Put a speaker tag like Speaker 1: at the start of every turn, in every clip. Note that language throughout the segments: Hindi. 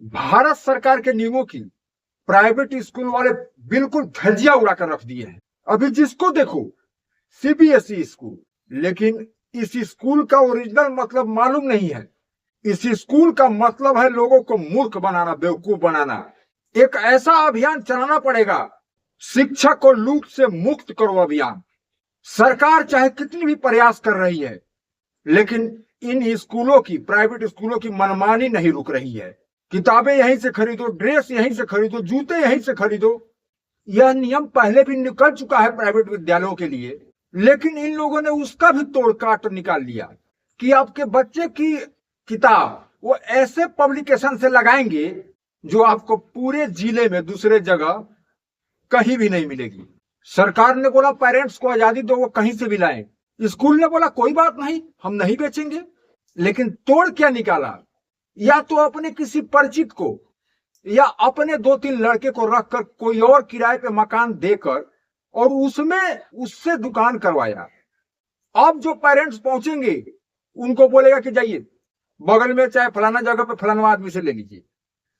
Speaker 1: भारत सरकार के नियमों की प्राइवेट स्कूल वाले बिल्कुल धज्जियां उड़ाकर रख दिए हैं। अभी जिसको देखो सीबीएसई स्कूल, लेकिन इस स्कूल का ओरिजिनल मतलब मालूम नहीं है। इस स्कूल का मतलब है लोगों को मूर्ख बनाना, बेवकूफ बनाना। एक ऐसा अभियान चलाना पड़ेगा, शिक्षा को लूट से मुक्त करो अभियान। सरकार चाहे कितनी भी प्रयास कर रही है, लेकिन इन स्कूलों की, प्राइवेट स्कूलों की मनमानी नहीं रुक रही है। किताबें यहीं से खरीदो, ड्रेस यहीं से खरीदो, जूते यहीं से खरीदो। यह नियम पहले भी निकल चुका है प्राइवेट विद्यालयों के लिए, लेकिन इन लोगों ने उसका भी तोड़ काट निकाल लिया कि आपके बच्चे की किताब वो ऐसे पब्लिकेशन से लगाएंगे जो आपको पूरे जिले में दूसरे जगह कहीं भी नहीं मिलेगी। सरकार ने बोला पेरेंट्स को आजादी दो, वो कहीं से भी लाएं। स्कूल ने बोला कोई बात नहीं, हम नहीं बेचेंगे। लेकिन तोड़ क्या निकाला? या तो अपने किसी परिचित को या अपने 2-3 लड़के को रखकर कोई और किराए पे मकान देकर और उससे दुकान करवाया। अब जो पेरेंट्स पहुंचेंगे उनको बोलेगा कि जाइए बगल में चाहे फलाना जगह पे फलाना आदमी से ले लीजिए,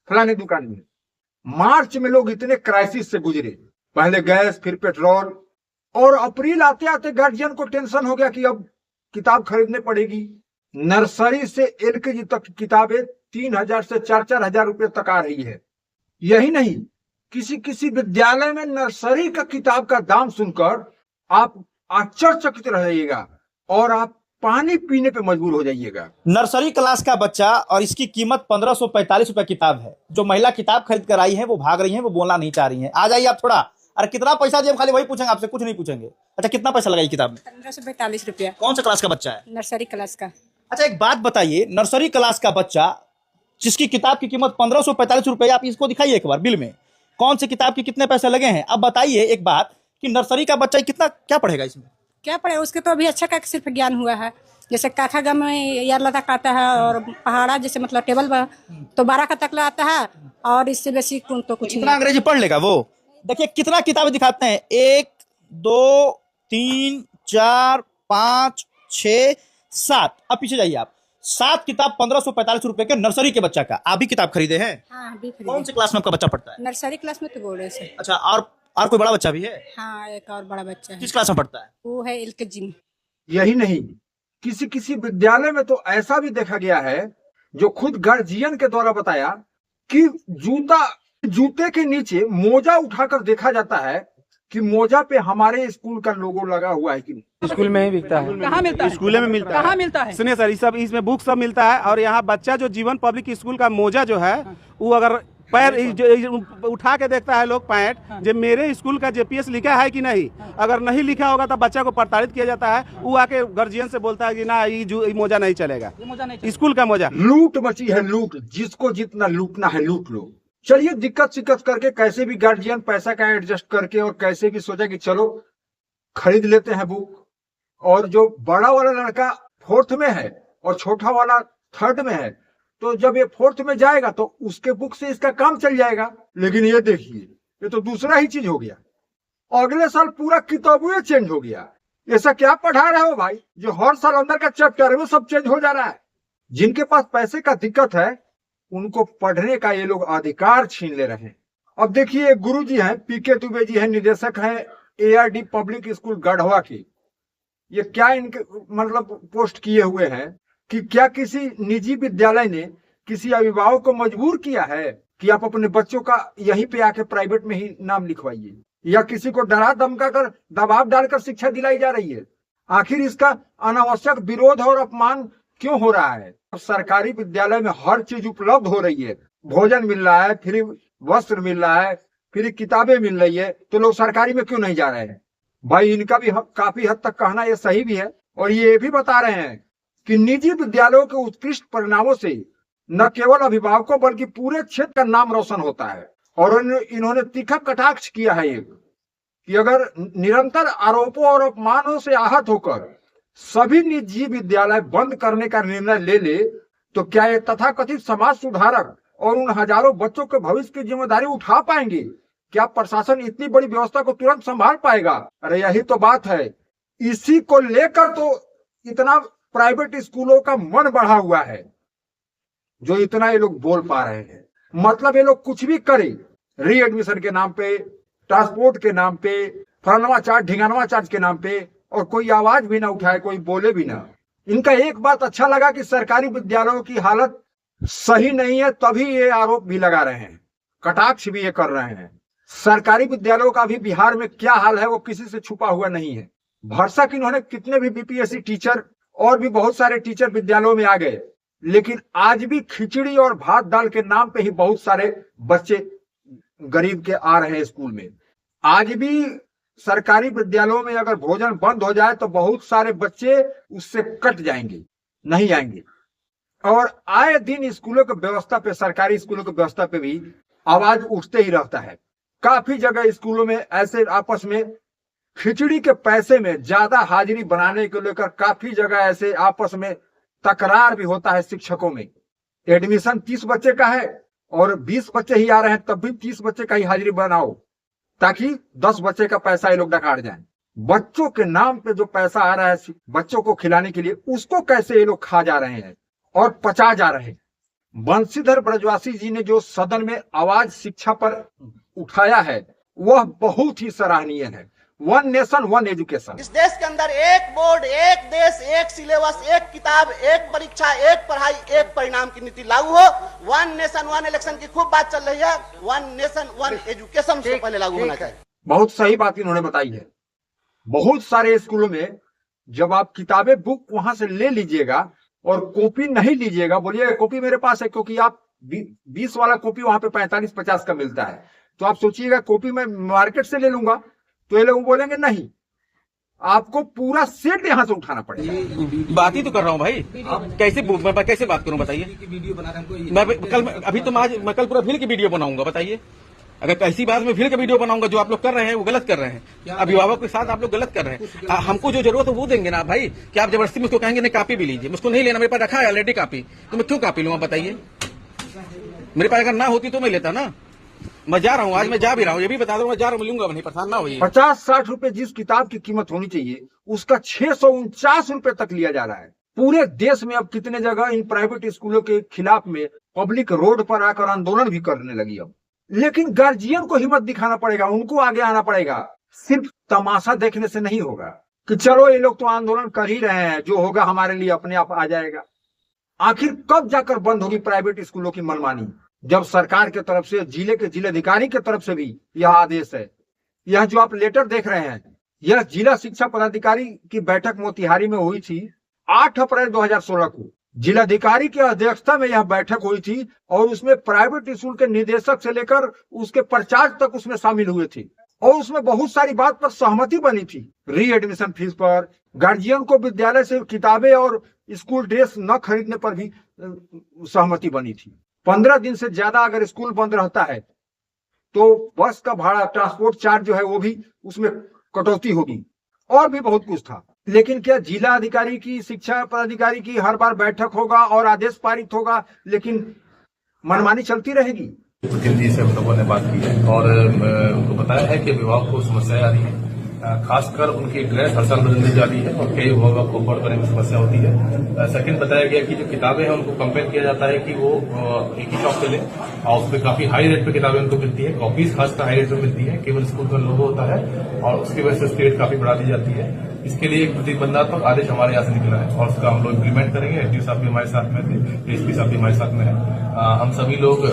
Speaker 1: फलानी दुकान में। मार्च में लोग इतने क्राइसिस से गुजरे, पहले गैस फिर पेट्रोल, और अप्रैल आते आते गार्जियन को टेंशन हो गया कि अब किताब खरीदने पड़ेगी। नर्सरी से एलकेजी तक की किताबें 3,000 से 4-4 हजार रुपए तक आ रही है। यही नहीं, किसी किसी विद्यालय में नर्सरी का किताब का दाम सुनकर आप आश्चर्यचकित रहिएगा और आप पानी पीने पे मजबूर हो जाइएगा।
Speaker 2: नर्सरी क्लास का बच्चा और इसकी कीमत 1545 रुपए किताब है। जो महिला किताब खरीद कर आई है वो भाग रही है, वो बोलना नहीं चाह रही है। आ जाइए आप थोड़ा। अरे कितना पैसा दिए? हम खाली वही पूछेंगे आपसे, कुछ नहीं पूछेंगे। अच्छा कितना पैसा लगाई किताब में?
Speaker 3: 1545 रुपया।
Speaker 2: कौन सा क्लास का बच्चा है?
Speaker 3: नर्सरी क्लास का।
Speaker 2: अच्छा एक बात बताइए, नर्सरी क्लास का बच्चा जिसकी किताब की कीमत 1545 रुपए, आप इसको दिखाइए एक बार बिल में कौन सी किताब की कितने पैसे लगे हैं। अब बताइए एक बात कि नर्सरी का बच्चा कितना क्या पढ़ेगा इसमें?
Speaker 3: क्या पढ़े? उसके तो अभी अच्छा का सिर्फ ज्ञान हुआ है। जैसे काखा गम में यार लता आता है और पहाड़ा जैसे मतलब टेबल पर तो 12 का तकला आता है, और इससे बेसी तो कुछ
Speaker 2: कितना अंग्रेजी पढ़ लेगा वो? देखिए कितना किताबें दिखाते हैं, 1 2 3 4 5 6 7। अब पीछे जाइए आप। 7 किताब 1545 रुपए के नर्सरी के बच्चा का। आप भी किताब खरीदे हैं?
Speaker 3: हाँ अभी
Speaker 2: कौन सी क्लास में आपका बच्चा पढ़ता है?
Speaker 3: नर्सरी क्लास में तो बोल रहे से।
Speaker 2: अच्छा और कोई बड़ा बच्चा भी है?
Speaker 3: हाँ एक और बड़ा बच्चा है।
Speaker 2: किस क्लास में पढ़ता है?
Speaker 3: वो है एलकेजी में।
Speaker 1: यही नहीं, किसी किसी विद्यालय में तो ऐसा भी देखा गया है जो खुद गार्जियन के द्वारा बताया कि जूते के नीचे मोजा उठाकर देखा जाता है कि मोजा पे हमारे स्कूल का लोगो लगा हुआ है कि नहीं।
Speaker 4: स्कूल में ही बिकता है।
Speaker 5: कहाँ मिलता है?
Speaker 4: स्कूल में मिलता है।
Speaker 5: कहाँ मिलता है?
Speaker 4: सुनिए सर, ये सब इसमें बुक सब मिलता है। और यहाँ बच्चा जो जीवन पब्लिक स्कूल का मोजा जो है वो अगर पैर उठा के देखता है लोग पैंट, जो मेरे स्कूल का जेपीएस लिखा है कि नहीं, अगर नहीं लिखा होगा तो बच्चा को प्रताड़ित किया जाता है। वो आके गार्जियन से बोलता है कि ना ये मोजा नहीं चलेगा, स्कूल का मोजा।
Speaker 1: लूट मची है, लूट। जिसको जितना लूटना है लूट लो। चलिए दिक्कत शिक्कत करके कैसे भी गार्जियन पैसा का एडजस्ट करके और कैसे भी सोचा कि चलो खरीद लेते हैं बुक। और जो बड़ा वाला लड़का 4th में है और छोटा वाला 3rd में है, तो जब ये 4th में जाएगा तो उसके बुक से इसका काम चल जाएगा। लेकिन ये देखिए, ये तो दूसरा ही चीज हो गया। अगले साल पूरा किताबें चेंज हो गया। ऐसा क्या पढ़ा रहे हो भाई, जो हर साल अंदर का चैप्टर है वो सब चेंज हो जा रहा है। जिनके पास पैसे का दिक्कत है उनको पढ़ने का ये लोग अधिकार छीन ले रहे हैं। अब देखिए गुरु जी हैं, पीके दुबे जी हैं, निदेशक हैं ARD पब्लिक स्कूल गढ़वा की। ये क्या इनके मतलब पोस्ट किए हुए हैं कि क्या किसी निजी विद्यालय ने किसी अभिभावक को मजबूर किया है कि आप अपने बच्चों का यहीं पे आके प्राइवेट में ही नाम लिखवाइए, या किसी को डरा धमका कर दबाव डालकर शिक्षा दिलाई जा रही है? आखिर इसका अनावश्यक विरोध और अपमान क्यों हो रहा है? सरकारी विद्यालय में हर चीज उपलब्ध हो रही है, भोजन मिल रहा है, फ्री वस्त्र मिल रहा है, फ्री किताबें मिल रही है, तो लोग सरकारी में क्यों नहीं जा रहे हैं? भाई इनका भी काफी हद तक कहना ये सही भी है। और ये भी बता रहे हैं कि निजी विद्यालयों के उत्कृष्ट परिणामों से न केवल अभिभावकों बल्कि पूरे क्षेत्र का नाम रोशन होता है। और इन्होंने तीखा कटाक्ष किया है कि अगर निरंतर आरोपों और अपमानों से आहत होकर सभी निजी विद्यालय बंद करने का निर्णय ले ले तो क्या ये तथाकथित समाज सुधारक और उन हजारों बच्चों के भविष्य की जिम्मेदारी उठा पाएंगे? क्या प्रशासन इतनी बड़ी व्यवस्था को तुरंत संभाल पाएगा? अरे यही तो बात है। इसी को लेकर तो इतना प्राइवेट स्कूलों का मन बढ़ा हुआ है, जो इतना ये लोग बोल पा रहे हैं। मतलब ये लोग कुछ भी करे, रीएडमिशन के नाम पे, ट्रांसपोर्ट के नाम पे, फलानवा चार्ज ढिंगानवा चार्ज के नाम पे, और कोई आवाज भी ना उठाए, कोई बोले भी ना। इनका एक बात अच्छा लगा कि सरकारी विद्यालयों की हालत सही नहीं है, तभी ये आरोप भी लगा रहे हैं, कटाक्ष भी ये कर रहे हैं। सरकारी विद्यालयों का भी बिहार में क्या हाल है वो किसी से छुपा हुआ नहीं है। भरसक इन्होंने कितने भी बीपीएससी टीचर और भी बहुत सारे टीचर विद्यालयों में आ गए, लेकिन आज भी खिचड़ी और भात दाल के नाम पे ही बहुत सारे बच्चे गरीब के आ रहे हैं स्कूल में। आज भी सरकारी विद्यालयों में अगर भोजन बंद हो जाए तो बहुत सारे बच्चे उससे कट जाएंगे, नहीं आएंगे। और आए दिन स्कूलों की व्यवस्था पे, सरकारी स्कूलों की व्यवस्था पे भी आवाज उठते ही रहता है। काफी जगह स्कूलों में ऐसे आपस में खिचड़ी के पैसे में ज्यादा हाजिरी बनाने को लेकर काफी जगह ऐसे आपस में तकरार भी होता है शिक्षकों में। एडमिशन 30 बच्चे का है और 20 बच्चे ही आ रहे हैं, तब भी 30 बच्चे का ही हाजिरी बनाओ ताकि 10 बच्चे का पैसा ये लोग डकाट जाए। बच्चों के नाम पे जो पैसा आ रहा है बच्चों को खिलाने के लिए, उसको कैसे ये लोग खा जा रहे हैं और पचा जा रहे हैं। बंशीधर ब्रजवासी जी ने जो सदन में आवाज शिक्षा पर उठाया है वह बहुत ही सराहनीय है। One nation one education.
Speaker 5: इस देश के अंदर एक बोर्ड, एक देश, एक सिलेबस, एक किताब, एक परीक्षा, एक पढ़ाई, एक परिणाम की नीति लागू हो। वन नेशन वन इलेक्शन की खूब बात चल रही है, वन नेशन वन एजुकेशन से पहले लागू होना चाहिए।
Speaker 1: बहुत सही बात इन्होंने बताई है। बहुत सारे स्कूलों में जब आप किताबें बुक वहां से ले लीजिएगा और कॉपी नहीं लीजिएगा, बोलिएगा कॉपी मेरे पास है, क्योंकि आप 20 वाला कॉपी वहां पे 45-50 का मिलता है, तो आप सोचिएगा कॉपी मैं मार्केट से ले लूंगा, तो ये लोग बोलेंगे नहीं, आपको पूरा सेट यहां से उठाना पड़ेगा।
Speaker 6: बात ही तो कर रहा हूँ भाई, मैं कैसे बात करूँ बताइए। मैं कल पूरा भीड़ की वीडियो बनाऊंगा, बताइए। अगर ऐसी बात में भीड़ का वीडियो बनाऊंगा, जो आप लोग कर रहे हैं वो गलत कर रहे हैं, अभिभावक के साथ आप लोग गलत कर रहे हैं। हमको जो जरूरत है वो देंगे ना भाई, कि आप जबरदस्ती मुझको कहेंगे नहीं कापी भी लीजिए, मुझको नहीं लेना, मेरे पास रखा है ऑलरेडी कापी, तो मैं क्यों कापी लूंगा बताइए। मेरे पास अगर ना होती तो मैं लेता ना। मैं जा रहा हूँ, आज मैं जा भी रहा हूँ, ये भी बता दूंगा, जा रहा हूँ, लूंगा नहीं, परेशान ना होइए।
Speaker 1: 50-60 रुपए जिस किताब की कीमत होनी चाहिए उसका 649 रुपए तक लिया जा रहा है। पूरे देश में अब कितने जगह इन प्राइवेट स्कूलों के खिलाफ में पब्लिक रोड पर आकर आंदोलन भी करने लगी अब। लेकिन गार्जियन को हिम्मत दिखाना पड़ेगा, उनको आगे आना पड़ेगा। सिर्फ तमाशा देखने से नहीं होगा कि चलो ये लोग तो आंदोलन कर ही रहे हैं, जो होगा हमारे लिए अपने आप आ जाएगा। आखिर कब जाकर बंद होगी प्राइवेट स्कूलों की मनमानी, जब सरकार की तरफ से, जिले के जिलाधिकारी की तरफ से भी यह आदेश है। यह जो आप लेटर देख रहे हैं, यह जिला शिक्षा पदाधिकारी की बैठक मोतिहारी में हुई थी 8 अप्रैल 2016 को। जिलाधिकारी की अध्यक्षता में यह बैठक हुई थी और उसमें प्राइवेट स्कूल के निदेशक से लेकर उसके प्रचारक तक उसमें शामिल हुए थे और उसमें बहुत सारी बात पर सहमति बनी थी। री एडमिशन फीस पर, गार्जियन को विद्यालय से किताबें और स्कूल ड्रेस न खरीदने पर भी सहमति बनी थी। 15 दिन से ज्यादा अगर स्कूल बंद रहता है तो बस का भाड़ा, ट्रांसपोर्ट चार्ज जो है वो भी उसमें कटौती होगी, और भी बहुत कुछ था। लेकिन क्या जिला अधिकारी की, शिक्षा पदाधिकारी की हर बार बैठक होगा और आदेश पारित होगा, लेकिन मनमानी चलती रहेगी।
Speaker 7: जी से हम लोगों ने बात की है और उनको बताया है कि अभिभावक को समस्याएं आ रही है, खासकर उनकी ड्रेस हर साल बदलने जा रही है और कई अभिभावक को अफोर्ड करने में समस्या होती है। सेकंड बताया गया कि जो किताबें हैं उनको कंपेयर किया जाता है कि वो एक ही शॉप से लें और उसमें काफी हाई रेट पे किताबें उनको मिलती है, कॉपीज खासकर हाई रेट पे मिलती है, केवल स्कूल का लोगो होता है और उसकी वजह से रेट काफी बढ़ा दी जाती है। इसके लिए एक प्रतिबंधात्मक आदेश हमारे यहाँ से निकला है और उसका हम लोग इम्प्लीमेंट करेंगे। एसडीओ साहब भी हमारे साथ में थे, एसपी साहब भी हमारे साथ में है। हम सभी लोग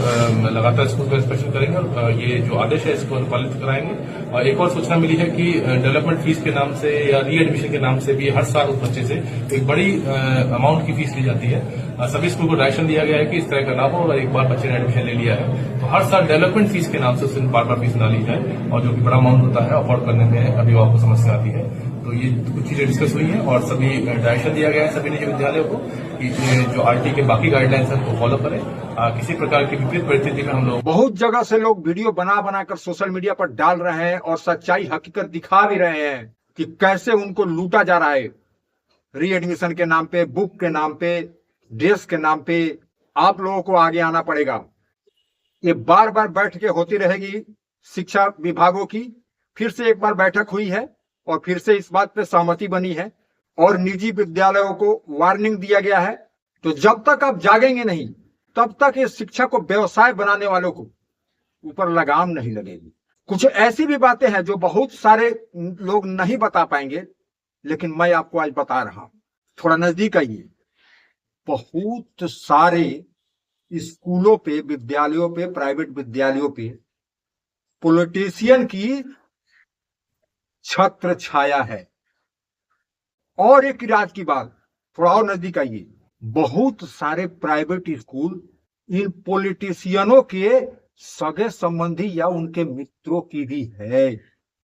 Speaker 7: लगातार स्कूल का इंस्पेक्शन करेंगे और ये जो आदेश है इसको अनुपालित कराएंगे। और एक और सूचना मिली है कि डेवलपमेंट फीस के नाम से या री एडमिशन के नाम से भी हर साल उस बच्चे से एक बड़ी अमाउंट की फीस ली जाती है। सभी स्कूल को डायरेक्शन दिया गया है कि इस तरह का ना हो और एक बार बच्चे ने एडमिशन ले लिया है तो हर साल डेवलपमेंट फीस के नाम से उससे बार बार फीस ना ली जाए, और जो कि बड़ा अमाउंट होता है अफोर्ड करने में अभिभावक को समस्या आती है। तो ये कुछ चीजें डिस्कस हुई है और सभी डायरेक्शन दिया गया है सभी निजी विद्यालयों को कि जो आरटी के बाकी गाइडलाइंस है उनको फॉलो करें। किसी प्रकार की विपरीत परिस्थिति में हम लोग,
Speaker 1: बहुत जगह से लोग वीडियो बना बनाकर सोशल मीडिया पर डाल रहे हैं और सच्चाई हकीकत दिखा भी रहे हैं कि कैसे उनको लूटा जा रहा है री एडमिशन के नाम पे, बुक के नाम पे, ड्रेस के नाम पे। आप लोगों को आगे आना पड़ेगा। ये बार बार बैठकें होती रहेगी शिक्षा विभागों की। फिर से एक बार बैठक हुई है और फिर से इस बात पे सहमति बनी है और निजी विद्यालयों को वार्निंग दिया गया है। तो जब तक आप जागेंगे नहीं, तब तक इस शिक्षा को व्यवसाय बनाने वालों को ऊपर लगाम नहीं लगेगी। कुछ ऐसी भी बातें हैं जो बहुत सारे लोग नहीं बता पाएंगे, लेकिन मैं आपको आज बता रहा हूं। थोड़ा नजदीक आइए। बहुत सारे स्कूलों पे, विद्यालयों पे, प्राइवेट विद्यालयों पे पॉलिटिशियन की छत्र छाया है। और एक राज की बात, थोड़ा और नजदीक आइए। बहुत सारे प्राइवेट स्कूल इन पॉलिटिशियनों के सगे संबंधी या उनके मित्रों की भी है।